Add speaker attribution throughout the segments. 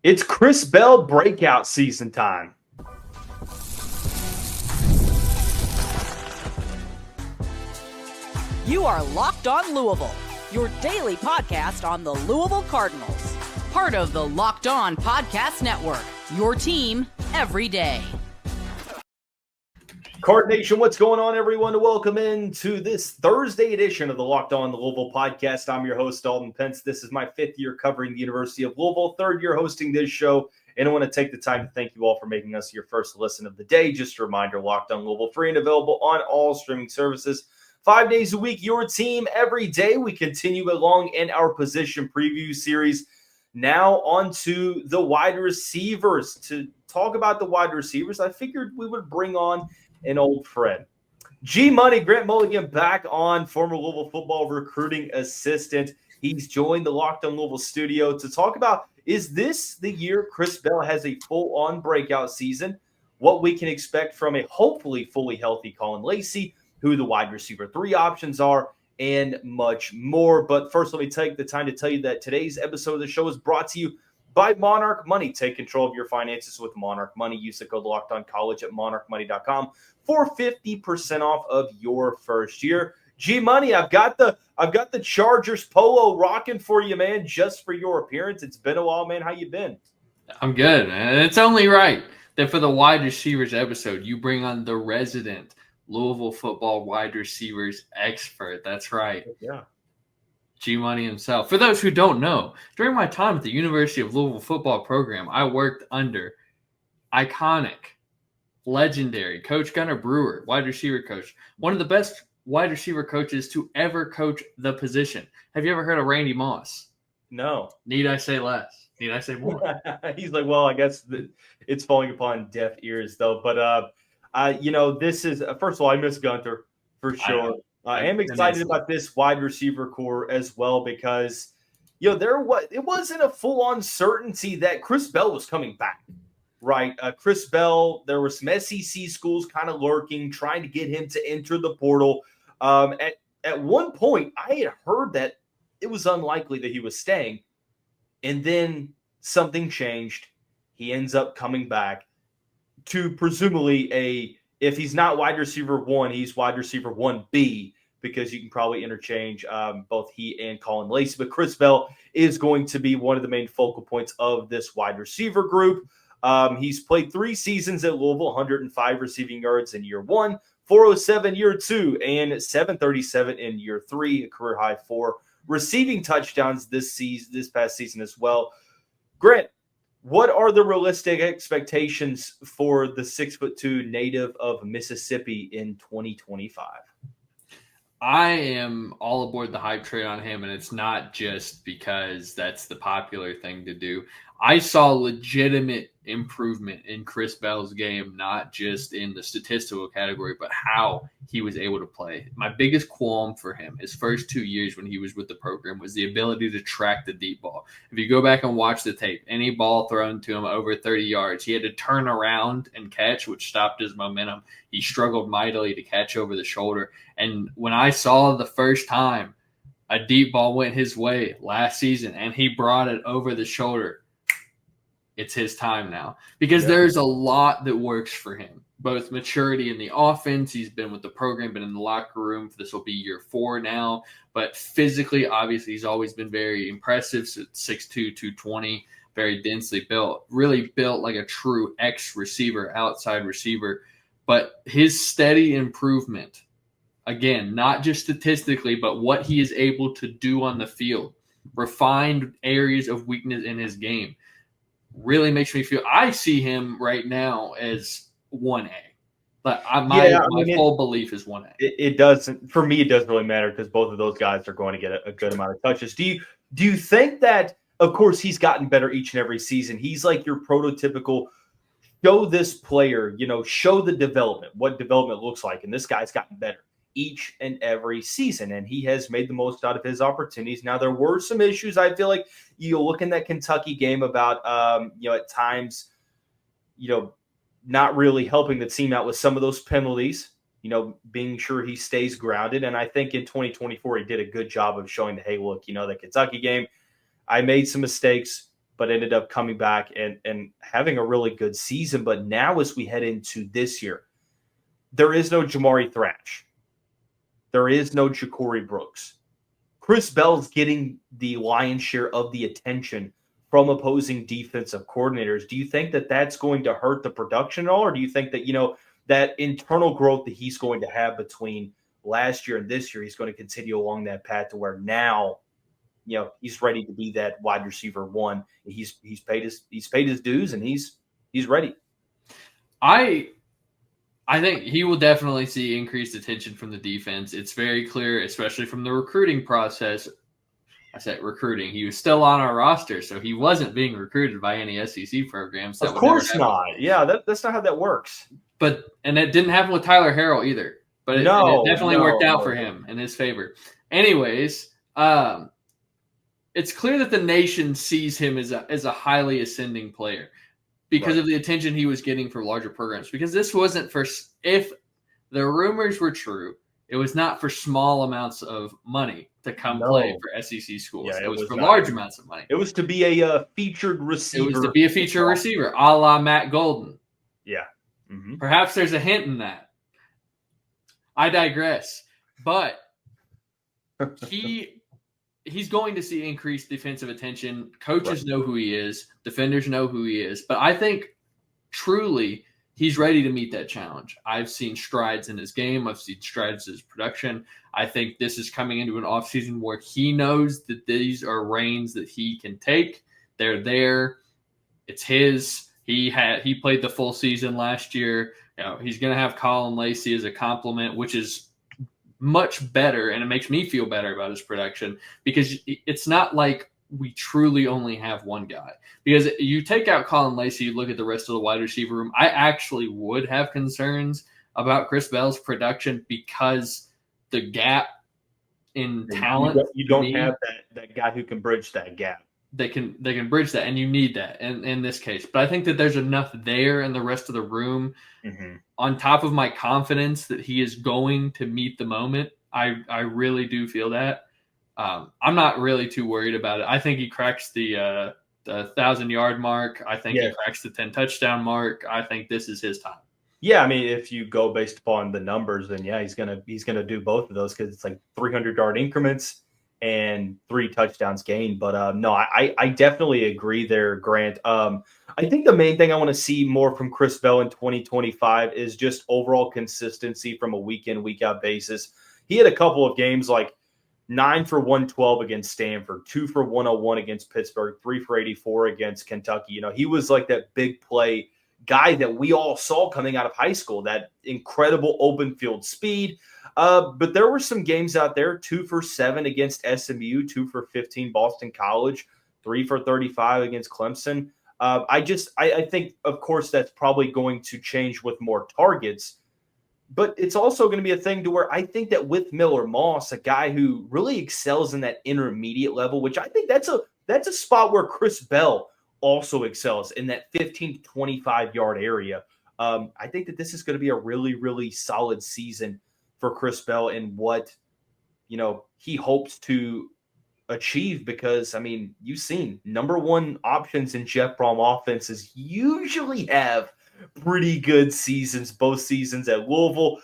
Speaker 1: It's Chris Bell breakout season time.
Speaker 2: You are Locked On Louisville, your daily podcast on the Louisville Cardinals. Part of the Locked On Podcast Network, your team every day.
Speaker 1: Card Nation, what's going on, everyone? Welcome in to this Thursday edition of the Locked On Louisville podcast. I'm your host, Dalton Pence. This is my fifth year covering the University of Louisville, third year hosting this show, and I want to take the time to thank you all for making us your first listen of the day. Just a reminder, Locked On Louisville, free and available on all streaming services. 5 days a week, your team every day. We continue along in our position preview series. Now on to the wide receivers. To talk about the wide receivers, I figured we would bring on an old friend. G-Money, Grant Mulligan, back on, former Louisville football recruiting assistant. He's joined the Locked On Louisville studio to talk about, is this the year Chris Bell has a full-on breakout season? What we can expect from a hopefully fully healthy Caullin Lacy, who the wide receiver 3 options are, and much more. But first, let me take the time to tell you that today's episode of the show is brought to you by Monarch Money. Take control of your finances with Monarch Money. Use the code LOCKEDONCollege at monarchmoney.com for 50% off of your first year. G-Money, I've got the Chargers polo rocking for you, man, just for your appearance. It's been a while, man. How you been?
Speaker 3: I'm good, man. It's only right that for the wide receivers episode, you bring on the resident Louisville football wide receivers expert. That's right.
Speaker 1: Yeah.
Speaker 3: G-Money himself. For those who don't know, during my time at the University of Louisville football program, I worked under iconic, legendary Coach Gunnar Brewer, wide receiver coach, one of the best wide receiver coaches to ever coach the position. Have you ever heard of Randy Moss?
Speaker 1: No.
Speaker 3: Need I say less? Need I say more?
Speaker 1: He's like, well, I guess it's falling upon deaf ears, though. But, this is first of all, I miss Gunter for sure. I am excited about this wide receiver core as well because, it wasn't a full-on certainty that Chris Bell was coming back, right? Chris Bell, there were some SEC schools kind of lurking, trying to get him to enter the portal. At one point, I had heard that it was unlikely that he was staying, and then something changed. He ends up coming back to presumably if he's not wide receiver 1, he's wide receiver 1B, because you can probably interchange both he and Caullin Lacy. But Chris Bell is going to be one of the main focal points of this wide receiver group. He's played 3 seasons at Louisville, 105 receiving yards in year 1, 407 year 2, and 737 in year 3, a career high 4 receiving touchdowns this past season as well. Grant, what are the realistic expectations for the 6'2" native of Mississippi in 2025?
Speaker 3: I am all aboard the hype train on him, and it's not just because that's the popular thing to do. I saw legitimate improvement in Chris Bell's game, not just in the statistical category, but how he was able to play. My biggest qualm for him, his first 2 years when he was with the program, was the ability to track the deep ball. If you go back and watch the tape, any ball thrown to him over 30 yards, he had to turn around and catch, which stopped his momentum. He struggled mightily to catch over the shoulder. And when I saw the first time a deep ball went his way last season and he brought it over the shoulder, it's his time now, because there's a lot that works for him, both maturity in the offense. He's been with the program, been in the locker room. This will be year 4 now, but physically, obviously, he's always been very impressive. 6'2", 220, very densely built, really built like a true X receiver, outside receiver. But his steady improvement, again, not just statistically, but what he is able to do on the field, refined areas of weakness in his game, really makes me feel I see him right now as 1A. But my full belief is 1A.
Speaker 1: It doesn't, for me, it doesn't really matter because both of those guys are going to get a good amount of touches. Do you think that, of course, he's gotten better each and every season? He's like your prototypical show this player, show the development, what development looks like. And this guy's gotten better each and every season, and he has made the most out of his opportunities. Now, there were some issues. I feel like you look in that Kentucky game about, at times, not really helping the team out with some of those penalties, being sure he stays grounded. And I think in 2024, he did a good job of showing that, hey, look, the Kentucky game, I made some mistakes. but ended up coming back and having a really good season. But now as we head into this year, there is no Jamari Thrash. There is no Jacorey Brooks. Chris Bell's getting the lion's share of the attention from opposing defensive coordinators. Do you think that that's going to hurt the production at all? Or do you think that, that internal growth that he's going to have between last year and this year, he's going to continue along that path to where now, he's ready to be that wide receiver one. He's paid his dues and he's ready.
Speaker 3: I think he will definitely see increased attention from the defense. It's very clear, especially from the recruiting process. I said recruiting. He was still on our roster, so he wasn't being recruited by any SEC programs.
Speaker 1: Of course not. Yeah, that's not how that works.
Speaker 3: And it didn't happen with Tyler Harrell either. But it definitely worked out for him in his favor. Anyways, it's clear that the nation sees him as a highly ascending player because of the attention he was getting from larger programs. Because this wasn't if the rumors were true, it was not for small amounts of money to come play for SEC schools.
Speaker 1: Yeah,
Speaker 3: it was for large amounts of money.
Speaker 1: It was to be a featured receiver.
Speaker 3: It was to be a featured receiver, a la Matt Golden.
Speaker 1: Yeah. Mm-hmm.
Speaker 3: Perhaps there's a hint in that. I digress. But he's going to see increased defensive attention. Coaches know who he is. Defenders know who he is. But I think truly he's ready to meet that challenge. I've seen strides in his game. I've seen strides in his production. I think this is coming into an offseason where he knows that these are reins that he can take. They're there. It's his. He played the full season last year. He's going to have Caullin Lacy as a compliment, which is much better, and it makes me feel better about his production because it's not like we truly only have one guy. Because you take out Caullin Lacy, you look at the rest of the wide receiver room, I actually would have concerns about Chris Bell's production because the gap in talent.
Speaker 1: You don't have that guy who can bridge that gap.
Speaker 3: They can bridge that, and you need that in this case. But I think that there's enough there in the rest of the room. Mm-hmm. On top of my confidence that he is going to meet the moment, I really do feel that. I'm not really too worried about it. I think he cracks the 1,000-yard mark. I think he cracks the 10-touchdown mark. I think this is his time.
Speaker 1: Yeah, I mean, if you go based upon the numbers, then he's gonna do both of those because it's like 300-yard increments and 3 touchdowns gained. But no, I definitely agree there, Grant. I think the main thing I want to see more from Chris Bell in 2025 is just overall consistency from a week in, week out basis. He had a couple of games like 9 for 112 against Stanford, 2 for 101 against Pittsburgh, 3 for 84 against Kentucky. He was like that big play guy that we all saw coming out of high school, that incredible open field speed. But there were some games out there, 2 for 7 against SMU, 2 for 15 Boston College, 3 for 35 against Clemson. I think, of course, that's probably going to change with more targets. But it's also going to be a thing to where I think that with Miller Moss, a guy who really excels in that intermediate level, which I think that's a spot where Chris Bell also excels in that 15 to 25-yard area. I think that this is going to be a really, really solid season for Chris Bell and what, he hopes to achieve because, I mean, you've seen number one options in Jeff Brom offenses usually have pretty good seasons, both seasons at Louisville,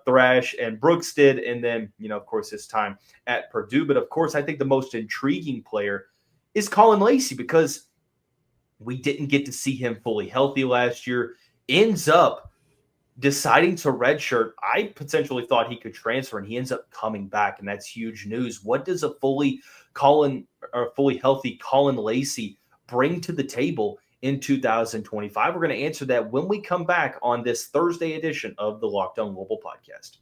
Speaker 1: Thrash and Brooks did, and then, of course, his time at Purdue. But, of course, I think the most intriguing player is Caullin Lacy because we didn't get to see him fully healthy last year, ends up deciding to redshirt. I potentially thought he could transfer, and he ends up coming back, and that's huge news. What does a fully healthy Caullin Lacy bring to the table in 2025? We're going to answer that when we come back on this Thursday edition of the Locked On Louisville podcast.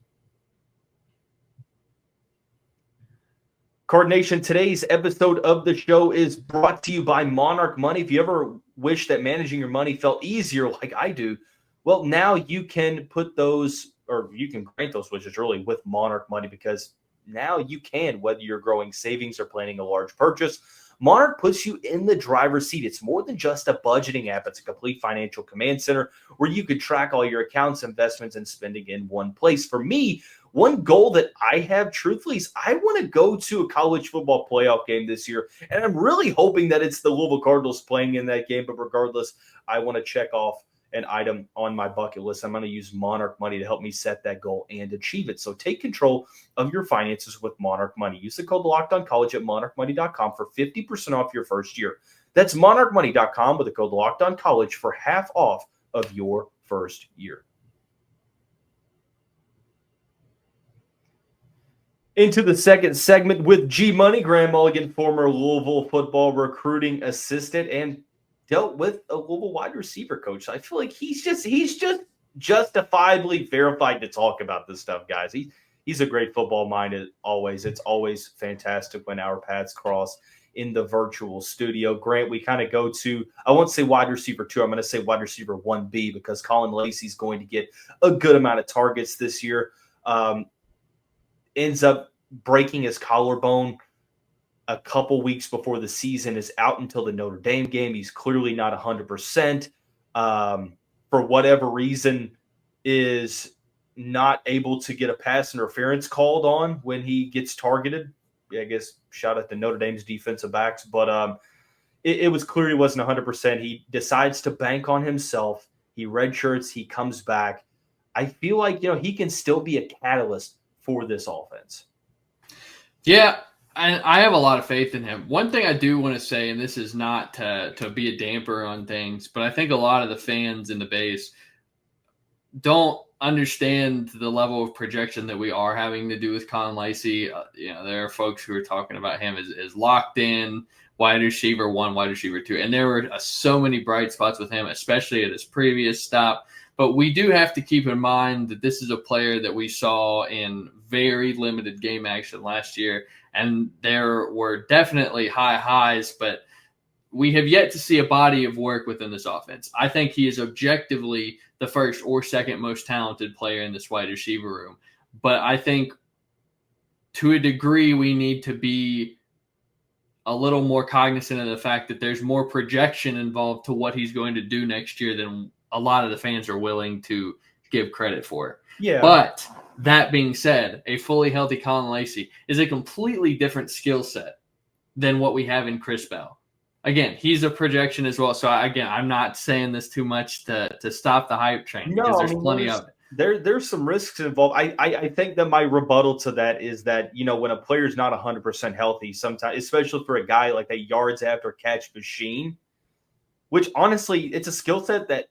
Speaker 1: Card Nation, today's episode of the show is brought to you by Monarch Money. If you ever wish that managing your money felt easier like I do, well, now you can put those, or you can grant those wishes really with Monarch Money, because now you can, whether you're growing savings or planning a large purchase, Monarch puts you in the driver's seat. It's more than just a budgeting app. It's a complete financial command center where you could track all your accounts, investments, and spending in one place. For me, One goal that I have, truthfully, is I want to go to a college football playoff game this year, and I'm really hoping that it's the Louisville Cardinals playing in that game. But regardless, I want to check off an item on my bucket list. I'm going to use Monarch Money to help me set that goal and achieve it. So take control of your finances with Monarch Money. Use the code LOCKEDONCollege at monarchmoney.com for 50% off your first year. That's monarchmoney.com with the code LOCKEDONCollege for half off of your first year. Into the second segment with G Money. Grant Mulligan, former Louisville football recruiting assistant, and dealt with a Louisville wide receiver coach. I feel like he's just justifiably verified to talk about this stuff, guys. He's a great football mind as always. It's always fantastic when our paths cross in the virtual studio. Grant, we kind of go to, I won't say wide receiver 2, I'm going to say wide receiver 1B, because Caullin Lacy is going to get a good amount of targets this year. Ends up breaking his collarbone a couple weeks before the season is out until the Notre Dame game. He's clearly not 100%. For whatever reason, is not able to get a pass interference called on when he gets targeted. I guess shout out to Notre Dame's defensive backs. But it was clear he wasn't 100%. He decides to bank on himself. He redshirts. He comes back. I feel like, he can still be a catalyst for this offense.
Speaker 3: Yeah, I have a lot of faith in him. One thing I do want to say, and this is not to be a damper on things, but I think a lot of the fans in the base don't understand the level of projection that we are having to do with Caullin Lacy. There are folks who are talking about him as locked in wide receiver 1, wide receiver 2, and there were so many bright spots with him, especially at his previous stop. But we do have to keep in mind that this is a player that we saw in very limited game action last year, and there were definitely high highs, but we have yet to see a body of work within this offense. I think he is objectively the first or second most talented player in this wide receiver room. But I think to a degree we need to be a little more cognizant of the fact that there's more projection involved to what he's going to do next year than a lot of the fans are willing to give credit for.
Speaker 1: Yeah.
Speaker 3: But that being said, a fully healthy Caullin Lacy is a completely different skill set than what we have in Chris Bell. Again, he's a projection as well. So I'm not saying this too much to stop the hype train, because there's plenty of it.
Speaker 1: There's some risks involved. I think that my rebuttal to that is that, when a player's not 100% healthy, sometimes, especially for a guy like a yards after catch machine, which honestly, it's a skill set that,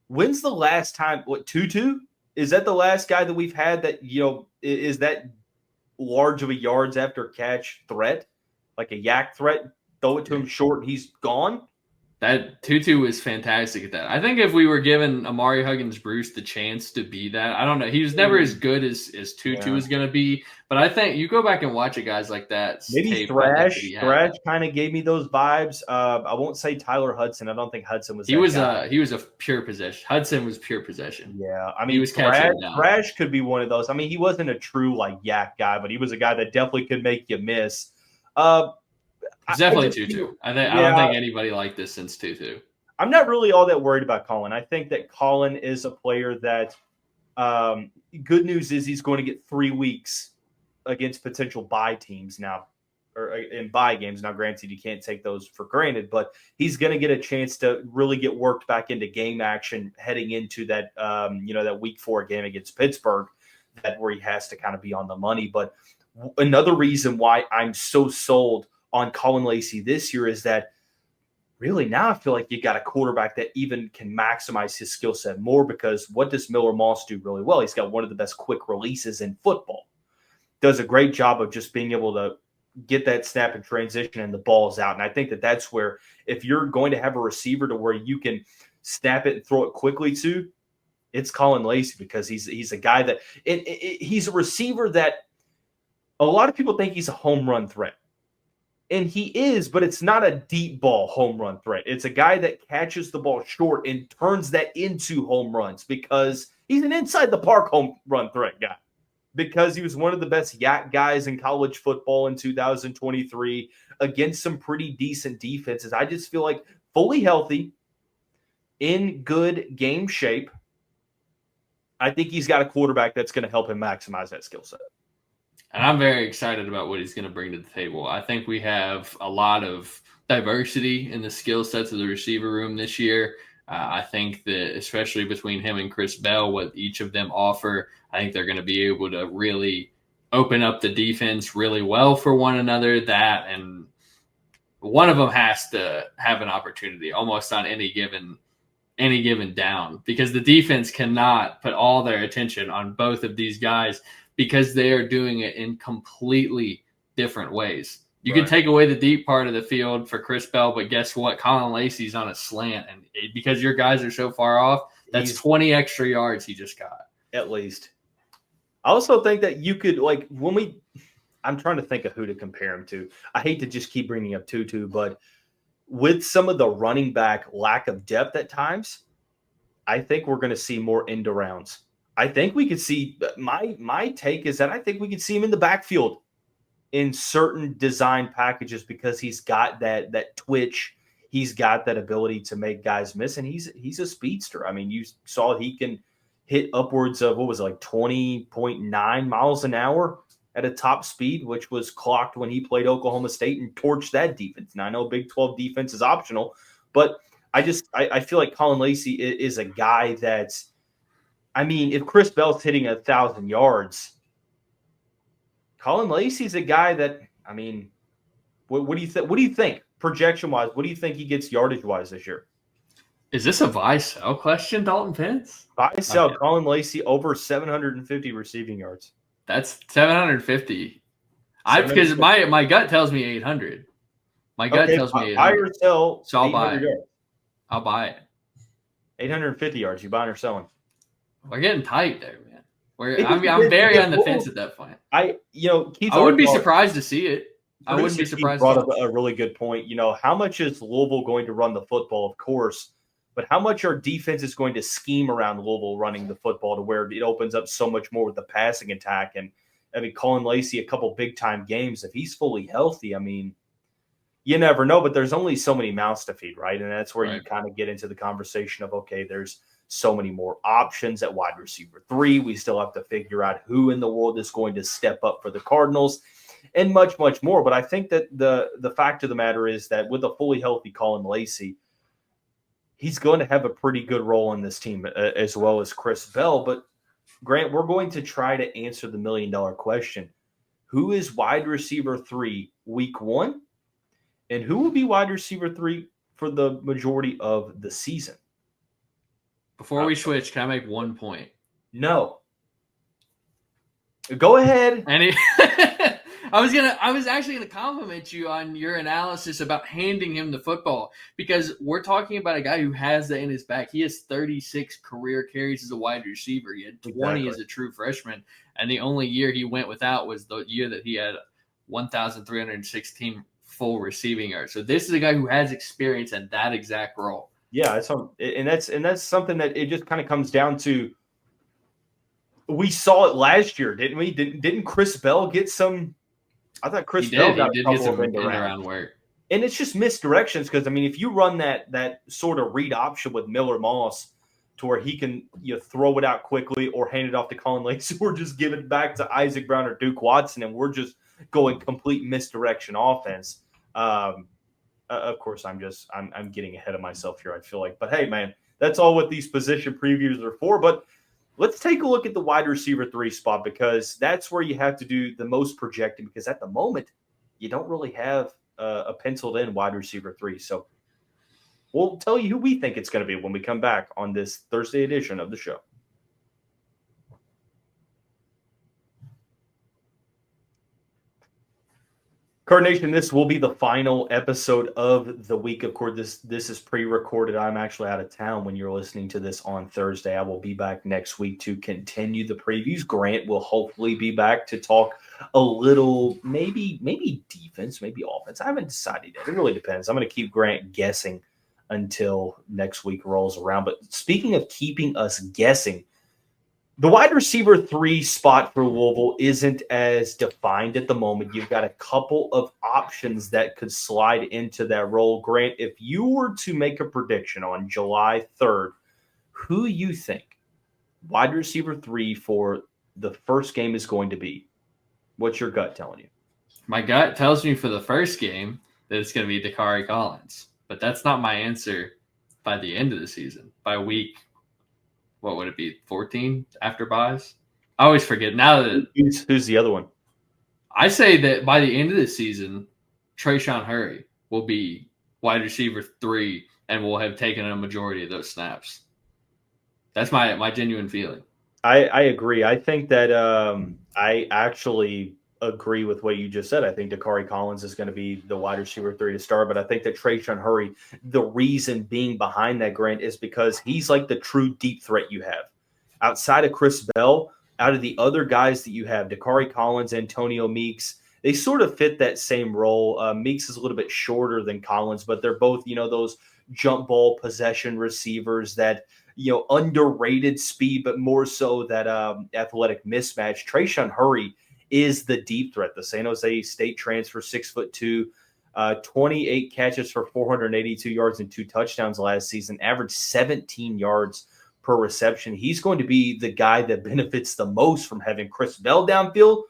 Speaker 1: when's the last time, Tutu? Is that the last guy that we've had that, is that large of a yards after catch threat, like a yak threat? Throw it to him short and he's gone.
Speaker 3: That Tutu was fantastic at that. I think if we were given Amari Huggins-Bruce the chance to be that, I don't know. He was never as good as Tutu is going to be. But I think you go back and watch it, guys like that.
Speaker 1: Maybe Thrash kind of gave me those vibes. I won't say Tyler Hudson. I don't think Hudson was.
Speaker 3: He was a pure possession. Hudson was pure possession.
Speaker 1: Yeah, I mean,
Speaker 3: he was
Speaker 1: Thrash could be one of those. I mean, he wasn't a true yak guy, but he was a guy that definitely could make you miss.
Speaker 3: It's definitely Tutu. I don't think anybody liked this since Tutu.
Speaker 1: I'm not really all that worried about Caullin. I think that Caullin is a player that good news is he's going to get 3 weeks against potential bye teams now, or in bye games. Now, granted, you can't take those for granted, but he's going to get a chance to really get worked back into game action heading into that, that week 4 game against Pittsburgh, where he has to kind of be on the money. But another reason why I'm so sold on Caullin Lacy this year is that really now I feel like you got a quarterback that even can maximize his skill set more, because what does Miller Moss do really well? He's got one of the best quick releases in football. Does a great job of just being able to get that snap and transition and the ball's out. And I think that that's where, if you're going to have a receiver to where you can snap it and throw it quickly to, it's Caullin Lacy, because he's a guy that he's a receiver that a lot of people think he's a home run threat. And he is, but it's not a deep ball home run threat. It's a guy that catches the ball short and turns that into home runs, because he's an inside the park home run threat guy, because he was one of the best yak guys in college football in 2023 against some pretty decent defenses. I just feel like fully healthy, in good game shape, I think he's got a quarterback that's going to help him maximize that skill set.
Speaker 3: And I'm very excited about what he's going to bring to the table. I think we have a lot of diversity in the skill sets of the receiver room this year. I think that especially between him and Chris Bell, what each of them offer, I think they're going to be able to really open up the defense really well for one another. That and one of them has to have an opportunity almost on any given down, because the defense cannot put all their attention on both of these guys because they are doing it in completely different ways. You can take away the deep part of the field for Chris Bell, but guess what? Caullin Lacy's on a slant, and because your guys are so far off, that's 20 extra yards he just got.
Speaker 1: At least. I also think that you could, like, I'm trying to think of who to compare him to. I hate to just keep bringing up Tutu, but with some of the running back lack of depth at times, I think we're going to see more end arounds. I think we could see my take is that I think we could see him in the backfield in certain design packages because he's got that twitch. He's got that ability to make guys miss, and he's a speedster. I mean, you saw he can hit upwards of 20.9 miles an hour at a top speed, which was clocked when he played Oklahoma State and torched that defense. Now I know Big 12 defense is optional, but I feel like Caullin Lacy is a guy that's, I mean, if Chris Bell's hitting 1,000 yards, Caullin Lacy's a guy that, I mean, what do you think? What do you think projection wise? What do you think he gets yardage wise this year?
Speaker 3: Is this a buy sell question, Dalton Pence?
Speaker 1: Buy sell Caullin Lacy over 750 receiving yards.
Speaker 3: That's 750. Because my gut tells me 800. My gut tells me 800.
Speaker 1: Buy or sell.
Speaker 3: So I'll buy it. I'll buy it.
Speaker 1: 850 yards. You buying or selling?
Speaker 3: We're getting tight there, man. I'm very on the fence at that point.
Speaker 1: Keith,
Speaker 3: I wouldn't be surprised to see it. I wouldn't be surprised.
Speaker 1: Brought up a really good point. How much is Louisville going to run the football? Of course, but how much our defense is going to scheme around Louisville running the football to where it opens up so much more with the passing attack? And I mean, Caullin Lacy, a couple big time games, if he's fully healthy, I mean, you never know. But there's only so many mouths to feed, right? And that's where you kind of get into the conversation of, okay, there's so many more options at wide receiver 3. We still have to figure out who in the world is going to step up for the Cardinals and much, much more. But I think that the fact of the matter is that with a fully healthy Caullin Lacy, he's going to have a pretty good role in this team as well as Chris Bell. But, Grant, we're going to try to answer the $1 million question. Who is wide receiver 3 week 1? And who will be wide receiver 3 for the majority of the season?
Speaker 3: Before we switch, can I make one point?
Speaker 1: No. Go ahead.
Speaker 3: I was actually gonna compliment you on your analysis about handing him the football, because we're talking about a guy who has that in his back. He has 36 career carries as a wide receiver. He had 20 as a true freshman, and the only year he went without was the year that he had 1,316 full receiving yards. So this is a guy who has experience in that exact role.
Speaker 1: Yeah, that's something that it just kind of comes down to. We saw it last year, didn't we? Didn't Chris Bell get some? I thought Chris Bell did get some end around work, and it's just misdirections. Because I mean, if you run that sort of read option with Miller Moss, to where he can throw it out quickly or hand it off to Caullin Lacy, or just give it back to Isaac Brown or Duke Watson, and we're just going complete misdirection offense. Of course, I'm getting ahead of myself here, I feel like. But, hey, man, that's all what these position previews are for. But let's take a look at the wide receiver 3 spot, because that's where you have to do the most projecting, because at the moment you don't really have a penciled-in wide receiver 3. So we'll tell you who we think it's going to be when we come back on this Thursday edition of the show. Card Nation, this will be the final episode of the week. Of course, this is pre-recorded. I'm actually out of town when you're listening to this on Thursday. I will be back next week to continue the previews. Grant will hopefully be back to talk a little, maybe defense, maybe offense. I haven't decided yet. It really depends. I'm going to keep Grant guessing until next week rolls around. But speaking of keeping us guessing, the wide receiver 3 spot for Louisville isn't as defined at the moment. You've got a couple of options that could slide into that role. Grant, if you were to make a prediction on July 3rd, who you think wide receiver 3 for the first game is going to be? What's your gut telling you?
Speaker 3: My gut tells me for the first game that it's going to be Dacari Collins, but that's not my answer by the end of the season. By week, what would it be, 14 after buys? I always forget. Now that
Speaker 1: who's the other one?
Speaker 3: I say that by the end of the season, Treyshun Hurry will be wide receiver 3 and will have taken a majority of those snaps. That's my genuine feeling.
Speaker 1: I agree. I think that I actually agree with what you just said. I think Dacari Collins is going to be the wide receiver 3 to start, but I think that Treyshun Hurry, the reason being behind that, Grant, is because he's like the true deep threat you have. Outside of Chris Bell, out of the other guys that you have, Dacari Collins, Antonio Meeks, they sort of fit that same role. Meeks is a little bit shorter than Collins, but they're both, those jump ball possession receivers that, underrated speed, but more so that athletic mismatch. Treyshun Hurry is the deep threat. The San Jose State transfer, 6'2", 28 catches for 482 yards and 2 touchdowns last season, averaged 17 yards per reception. He's going to be the guy that benefits the most from having Chris Bell downfield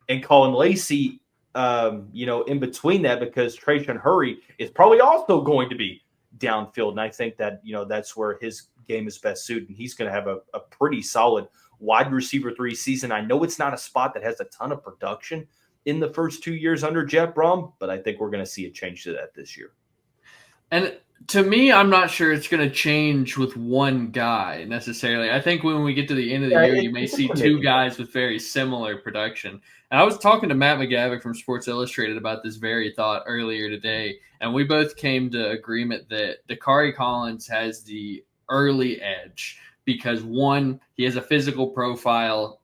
Speaker 1: and Caullin Lacy, in between that, because Treyshun Hurry is probably also going to be downfield. And I think that, that's where his game is best suited. And he's going to have a pretty solid wide receiver 3 season. I know it's not a spot that has a ton of production in the first 2 years under Jeff Brom, but I think we're going to see a change to that this year.
Speaker 3: And to me, I'm not sure it's going to change with one guy necessarily. I think when we get to the end of the year, you may see 2 guys with very similar production. And I was talking to Matt McGavick from Sports Illustrated about this very thought earlier today, and we both came to agreement that Dacari Collins has the early edge because, one, he has a physical profile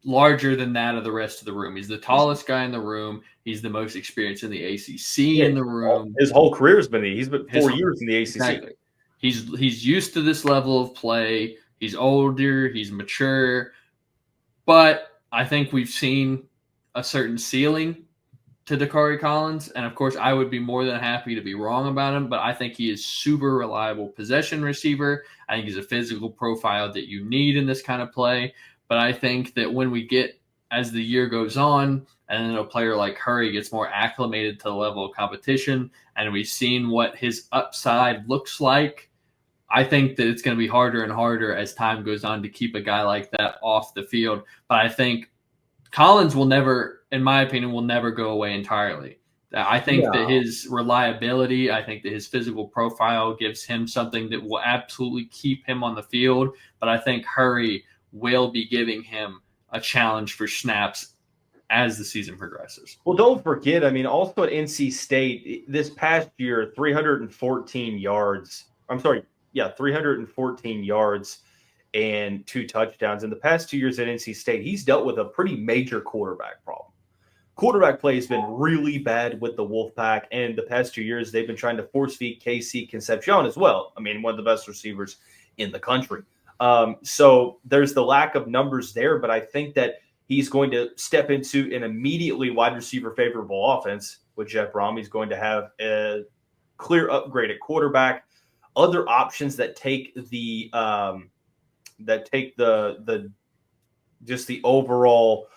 Speaker 3: larger than that of the rest of the room. He's the tallest guy in the room. He's the most experienced in the ACC in the room.
Speaker 1: His whole career has been he's been 4 years in the ACC.
Speaker 3: Exactly. He's used to this level of play. He's older. He's mature. But I think we've seen a certain ceiling to Dacari Collins. And, of course, I would be more than happy to be wrong about him. But I think he is super reliable possession receiver. I think he's a physical profile that you need in this kind of play. But I think that when we get, as the year goes on, and then a player like Hurry gets more acclimated to the level of competition, and we've seen what his upside looks like, I think that it's going to be harder and harder as time goes on to keep a guy like that off the field. But I think Collins will never, in my opinion, will never go away entirely. I think that his reliability, I think that his physical profile gives him something that will absolutely keep him on the field. But I think Hurry will be giving him a challenge for snaps as the season progresses.
Speaker 1: Well, don't forget, also at NC State this past year, 314 yards. 314 yards and 2 touchdowns. In the past 2 years at NC State, he's dealt with a pretty major quarterback problem. Quarterback play has been really bad with the Wolfpack, and the past 2 years they've been trying to force feed KC Concepcion as well. One of the best receivers in the country. So there's the lack of numbers there, but I think that he's going to step into an immediately wide receiver favorable offense with Jeff Brom. He's going to have a clear upgrade at quarterback, other options that take the just the overall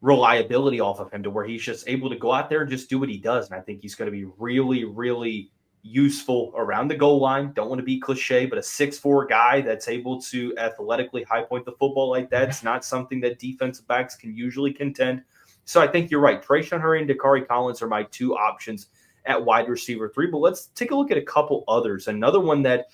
Speaker 1: reliability off of him to where he's just able to go out there and just do what he does. And I think he's going to be really, really useful around the goal line. Don't want to be cliche, but a 6'4" guy that's able to athletically high point the football like that, it's not something that defensive backs can usually contend. So I think you're right. Treyshun Hurry and Dacari Collins are my 2 options at wide receiver 3. But let's take a look at a couple others. Another one that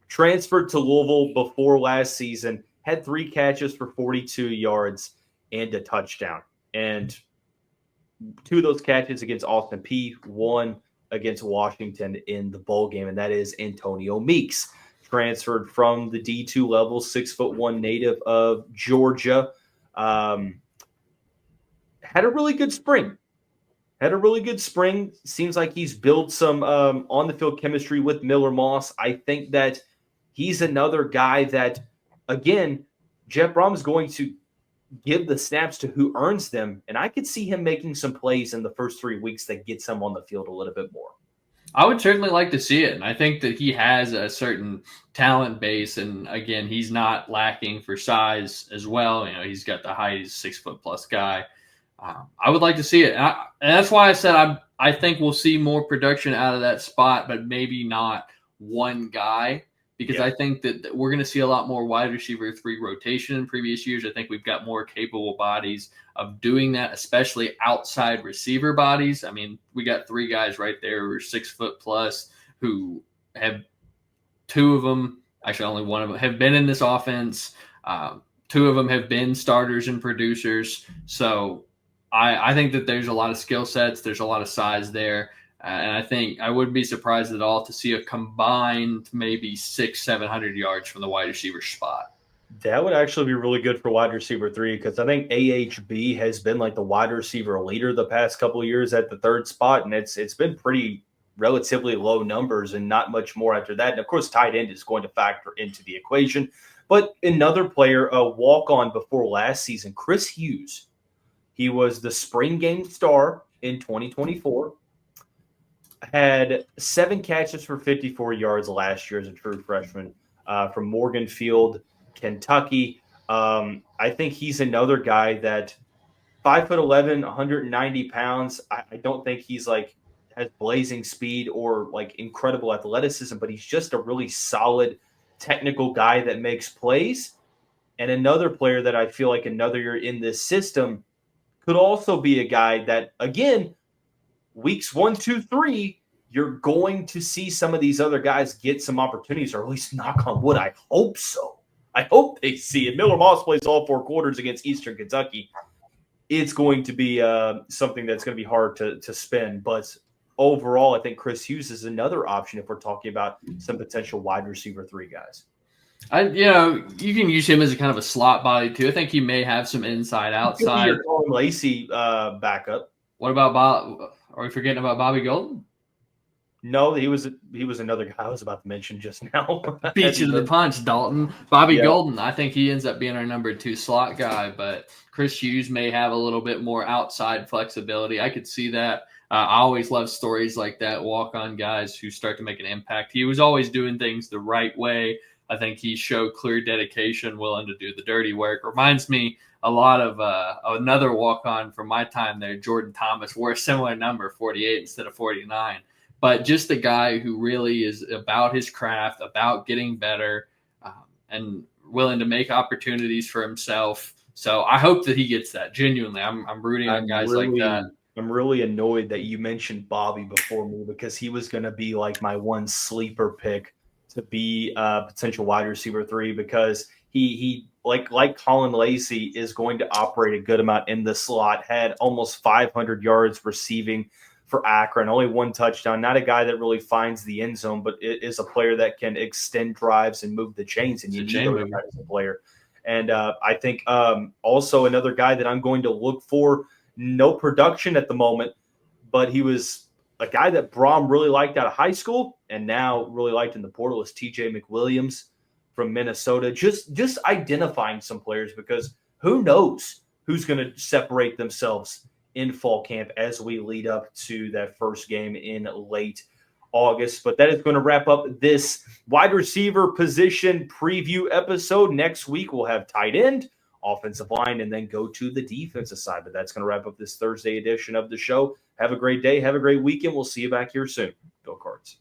Speaker 1: transferred to Louisville before last season, had 3 catches for 42 yards and a touchdown. And 2 of those catches against Austin Peay, 1 against Washington in the bowl game, and that is Antonio Meeks, transferred from the D2 level, 6'1" native of Georgia. Had a really good spring. Seems like he's built some on-the-field chemistry with Miller Moss. I think that he's another guy that, again, Jeff Brom is going to give the snaps to who earns them, and I could see him making some plays in the first 3 weeks that gets him on the field a little bit more.
Speaker 3: I would certainly like to see it. And I think that he has a certain talent base. And again, he's not lacking for size as well. You know, he's got the height, he's a 6-foot+ guy. I would like to see it. And that's why I said I think we'll see more production out of that spot, but maybe not one guy. Because I think that we're going to see a lot more wide receiver 3 rotation in previous years. I think we've got more capable bodies of doing that, especially outside receiver bodies. I mean, we got 3 guys right there who are 6-foot+, who have 2 of them, actually only 1 of them, have been in this offense. 2 of them have been starters and producers. So I think that there's a lot of skill sets. There's a lot of size there. And I think I wouldn't be surprised at all to see a combined maybe 600-700 yards from the wide receiver spot.
Speaker 1: That would actually be really good for wide receiver 3 because I think AHB has been like the wide receiver leader the past couple of years at the 3rd spot, and it's been pretty relatively low numbers and not much more after that. And of course, tight end is going to factor into the equation. But another player, a walk-on before last season, Chris Hughes. He was the spring game star in 2024. Had 7 catches for 54 yards last year as a true freshman from Morganfield, Kentucky. I think he's another guy that 5'11", 190 pounds. I don't think he's like has blazing speed or like incredible athleticism, but he's just a really solid technical guy that makes plays. And another player that I feel like another year in this system could also be a guy that, again, weeks 1, 2, 3, you're going to see some of these other guys get some opportunities, or at least knock on wood. I hope so. I hope they see it. Miller Moss plays all 4 quarters against Eastern Kentucky. It's going to be something that's going to be hard to spin. But overall, I think Chris Hughes is another option if we're talking about some potential wide receiver 3 guys.
Speaker 3: You can use him as a kind of a slot body too. I think he may have some inside outside.
Speaker 1: Your Caullin Lacy backup.
Speaker 3: What about Bob? Are we forgetting about Bobby Golden?
Speaker 1: No, he was another guy I was about to mention just now.
Speaker 3: Beat you to the punch, Dalton. Bobby Golden, I think he ends up being our number 2 slot guy, but Chris Hughes may have a little bit more outside flexibility. I could see that. I always love stories like that, walk-on guys who start to make an impact. He was always doing things the right way. I think he showed clear dedication, willing to do the dirty work. Reminds me a lot of another walk-on from my time there, Jordan Thomas, wore a similar number, 48 instead of 49. But just a guy who really is about his craft, about getting better, and willing to make opportunities for himself. So I hope that he gets that. Genuinely, I'm rooting on guys like that.
Speaker 1: I'm really annoyed that you mentioned Bobby before me because he was going to be like my one sleeper pick to be a potential wide receiver 3 because he like Caullin Lacy is going to operate a good amount in the slot, had almost 500 yards receiving for Akron, only 1 touchdown, not a guy that really finds the end zone, but it is a player that can extend drives and move the chains, and you need those guys as a player. And I think also another guy that I'm going to look for, no production at the moment, but he was a guy that Brom really liked out of high school and now really liked in the portal is TJ McWilliams from Minnesota. Just identifying some players because who knows who's going to separate themselves in fall camp as we lead up to that first game in late August. But that is going to wrap up this wide receiver position preview episode. Next week, we'll have tight end, offensive line, and then go to the defensive side. But that's going to wrap up this Thursday edition of the show. Have a great day. Have a great weekend. We'll see you back here soon. Go Cards.